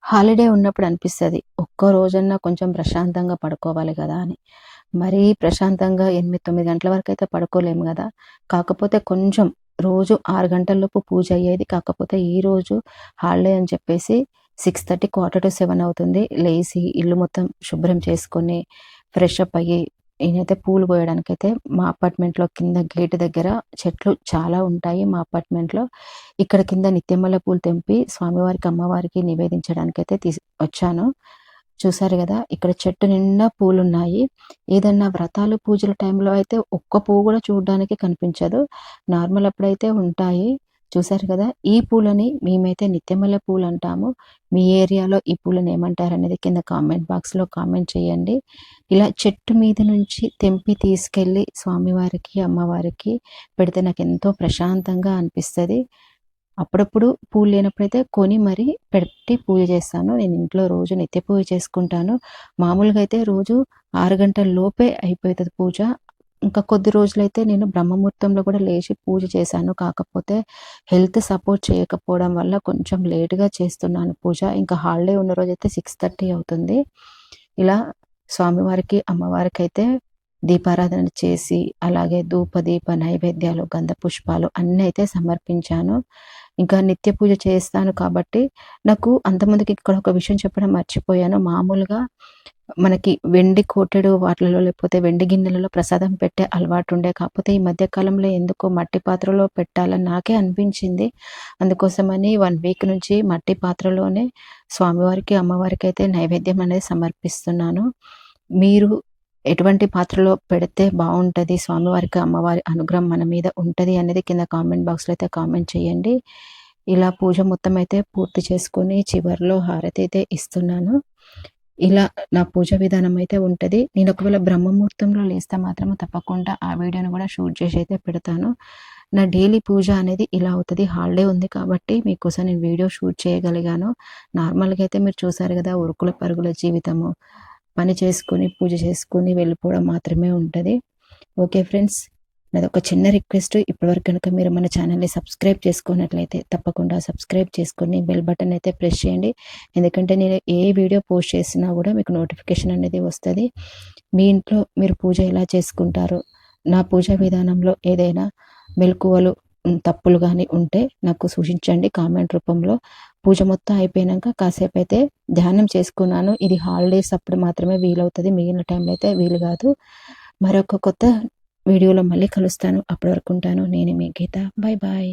Holiday ఉన్నప్పుడు అనిపిస్తది. ఒక్క రోజన్నా కొంచెం ప్రశాంతంగా పడుకోవాలి గదా అని. మరీ ప్రశాంతంగా 8, 9 గంటల వరకైతే పడుకోలేము గదా! కాకపోతే కొంచెం రోజు 6 గంటల లోపు పూజ అయ్యేది. కాకపోతే ఈరోజు హాలిడే అని చెప్పేసి 6:30 క్వార్టర్ టు 7 అవుతుంది. లేసి ఇల్లు మొత్తం శుభ్రం చేసుకొని, ఫ్రెష్ అప్ అయ్యి, నేనైతే పూలు కోయడానికైతే మా అపార్ట్మెంట్‌లో కింద గేట్ దగ్గర చెట్లు చాలా ఉంటాయి మా అపార్ట్మెంట్‌లో. ఇక్కడ కింద నిత్యమల్లె పూలు తెంపి స్వామివారికి, అమ్మవారికి నివేదించడానికైతే వచ్చాను. చూసారు గదా! ఇక్కడ చెట్టు నిండా పూలున్నాయి. ఏదన్నా వ్రతాలు, పూజల టైంలో అయితే ఒక్క పువ్వు గూడా చూడ్డానికి కనిపించదు. నార్మల్ అప్పుడైతే ఉంటాయి. చూసారు గదా! ఈ పూలని మేమైతే నిత్యమల్లె పూలంటాము. మీ ఏరియాలో ఈ పూలని ఏమంటారనేది కింద కామెంట్ బాక్స్‌లో కామెంట్ చేయండి. ఇలా చెట్టు మీద నుంచి తెంపి తీసుకెళ్ళి స్వామివారికి, అమ్మవారికి పెడితే నాకెంతో ప్రశాంతంగా అనిపిస్తది. అప్పుడప్పుడు పూలు లేనప్పుడైతే కొని మరీ పెట్టి పూజ చేస్తాను. నేను ఇంట్లో రోజు నిత్య పూజ చేసుకుంటాను. మామూలుగా అయితే రోజు 6 గంటల లోపే అయిపోతది పూజ. ఇంకా కొద్ది రోజులైతే నేను బ్రహ్మముహూర్తంలో కూడా లేచి పూజ చేశాను. కాకపోతే హెల్త్ సపోర్ట్ చేయకపోవడం వల్ల కొంచెం లేట్‌గా చేస్తున్నాను పూజ. ఇంకా హాలిడే ఉన్న రోజైతే 6:30 అవుతుంది. ఇలా స్వామివారికి, అమ్మవారికైతే దీపారాధన చేసి, అలాగే ధూప, దీప నైవేద్యాలు, గంధ పుష్పాలు అన్నీ అయితే సమర్పించాను. ఇంకా నిత్య పూజ చేస్తాను కాబట్టి, నాకు అంతకుముందుకి ఇక్కడ ఒక విషయం చెప్పడం మర్చిపోయాను. మామూలుగా మనకి వెండి కోటెడు వాటిలలో లేకపోతే వెండి గిన్నెలలో ప్రసాదం పెట్టే అలవాటుండే. కాకపోతే ఈ మధ్య కాలంలో ఎందుకో మట్టి పాత్రలో పెట్టాలని నాకే అనిపించింది. అందుకోసమని 1 వీక్ నుంచి మట్టి పాత్రలోనే స్వామివారికి, అమ్మవారికైతే నైవేద్యం అనేది సమర్పిస్తున్నాను. మీరు ఎటువంటి పాత్రలో పెడితే బావుంటది, స్వామివారికి, అమ్మవారి అనుగ్రహం మన మీద ఉంటది అనేది కింద కామెంట్ బాక్స్‌లో అయితే కామెంట్ చేయండి. ఇలా పూజ మొత్తం అయితే పూర్తి చేసుకొని చివర్లో హారతి అయితే ఇస్తున్నాను. ఇలా నా పూజ విధానం అయితే ఉంటది. నేను ఒకవేళ బ్రహ్మముహూర్తంలో లేస్తే మాత్రం తప్పకుండా ఆ వీడియోని కూడా షూట్ చేసి అయితే పెడతాను. నా డైలీ పూజ అనేది ఇలా అవుతది. హాలిడే ఉంది కాబట్టి మీకోసం నేను వీడియో షూట్ చేయగలిగాను. నార్మల్‌గా అయితే మీరు చూసారు గదా! ఉరుకుల పరుగుల జీవితము. పని చేసుకొని, పూజ చేసుకొని వెళ్ళిపోవడం మాత్రమే ఉంటది. Okay friends. నాదొక చిన్న రిక్వెస్ట్. ఇప్పటివరకు గనుక మీరు మన ఛానల్‌ని సబ్స్క్రైబ్ చేసుకున్నట్లయితే తప్పకుండా సబ్స్క్రైబ్ చేసుకొని బెల్ బటన్ అయితే ప్రెస్ చేయండి. ఎందుకంటే నేను ఏ వీడియో పోస్ట్ చేసినా గూడా మీకు నోటిఫికేషన్ అనేది వస్తది. మీ ఇంట్లో మీరు పూజ ఎలా చేసుకుంటారో, నా పూజా విధానంలో ఏదైనా మెళకువలు తప్పులు గాని ఉంటే నాకు సూచించండి కామెంట్ రూపంలో. పూజ మొత్తం అయిపోయినంక కాసేపైతే ధ్యానం చేసుకున్నాను. ఇది హాలిడేస్ అప్పుడు మాత్రమే వీలవుతది. మిగిలిన టైంలో అయితే వీలు గాదు. మరొక కొత్త వీడియోలో మళ్ళీ కలుస్తాను. అప్పటి వరకు ఉంటాను. నేను మీ గీత. Bye bye.